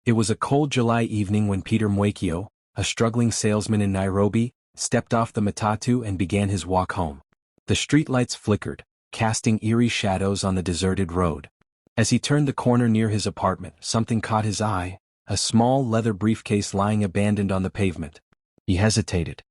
It was a cold July evening when Peter Mwakio, a struggling salesman in Nairobi, stepped off the matatu and began his walk home. The streetlights flickered, casting eerie shadows on the deserted road. As he turned the corner near his apartment, something caught his eye, a small leather briefcase lying abandoned on the pavement. He hesitated.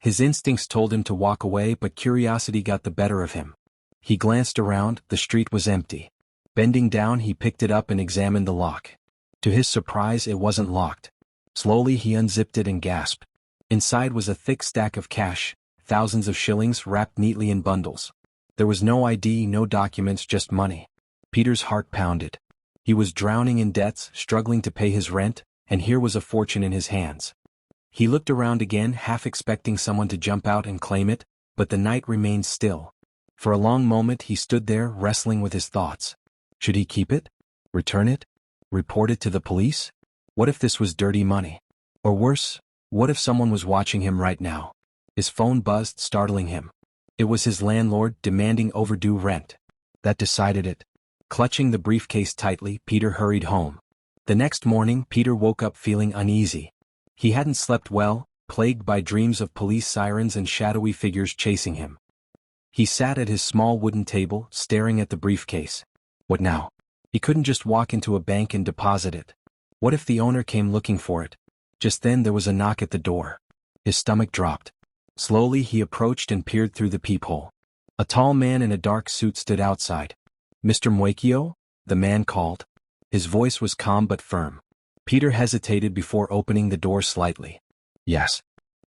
His instincts told him to walk away, but curiosity got the better of him. He glanced around, the street was empty. Bending down, he picked it up and examined the lock. To his surprise, it wasn't locked. Slowly he unzipped it and gasped. Inside was a thick stack of cash, thousands of shillings wrapped neatly in bundles. There was no ID, no documents, just money. Peter's heart pounded. He was drowning in debts, struggling to pay his rent, and here was a fortune in his hands. He looked around again, half expecting someone to jump out and claim it, but the night remained still. For a long moment he stood there, wrestling with his thoughts. Should he keep it? Return it? Report it to the police? What if this was dirty money? Or worse, what if someone was watching him right now? His phone buzzed, startling him. It was his landlord, demanding overdue rent. That decided it. Clutching the briefcase tightly, Peter hurried home. The next morning, Peter woke up feeling uneasy. He hadn't slept well, plagued by dreams of police sirens and shadowy figures chasing him. He sat at his small wooden table, staring at the briefcase. What now? He couldn't just walk into a bank and deposit it. What if the owner came looking for it? Just then there was a knock at the door. His stomach dropped. Slowly he approached and peered through the peephole. A tall man in a dark suit stood outside. "Mr. Mwakio?" the man called. His voice was calm but firm. Peter hesitated before opening the door slightly. "Yes."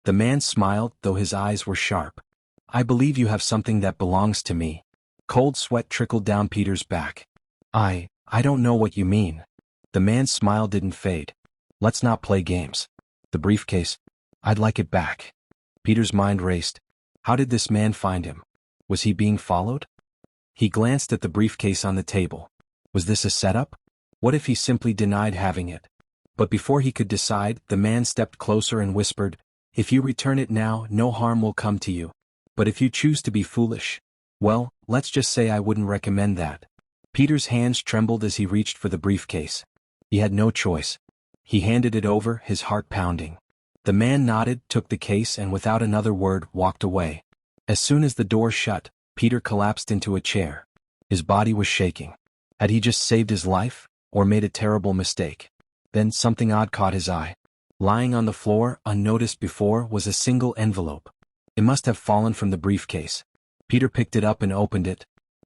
The man smiled, though his eyes were sharp. "I believe you have something that belongs to me." Cold sweat trickled down Peter's back. I don't know what you mean." The man's smile didn't fade. "Let's not play games. The briefcase, I'd like it back." Peter's mind raced. How did this man find him? Was he being followed? He glanced at the briefcase on the table. Was this a setup? What if he simply denied having it? But before he could decide, the man stepped closer and whispered, "If you return it now, no harm will come to you. But if you choose to be foolish, well, let's just say I wouldn't recommend that." Peter's hands trembled as he reached for the briefcase. He had no choice. He handed it over, his heart pounding. The man nodded, took the case, and without another word, walked away. As soon as the door shut, Peter collapsed into a chair. His body was shaking. Had he just saved his life, or made a terrible mistake? Then something odd caught his eye. Lying on the floor, unnoticed before, was a single envelope. It must have fallen from the briefcase. Peter picked it up and opened it.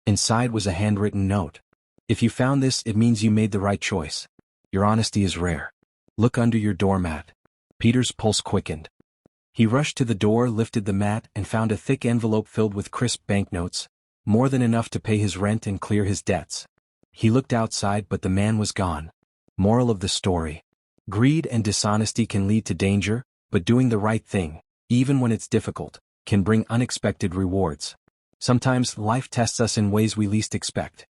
Inside was a handwritten note. "If you found this, it means you made the right choice. Your honesty is rare. Look under your doormat." Peter's pulse quickened. He rushed to the door, lifted the mat, and found a thick envelope filled with crisp banknotes, more than enough to pay his rent and clear his debts. He looked outside, but the man was gone. Moral of the story: greed and dishonesty can lead to danger, but doing the right thing, even when it's difficult, can bring unexpected rewards. Sometimes life tests us in ways we least expect.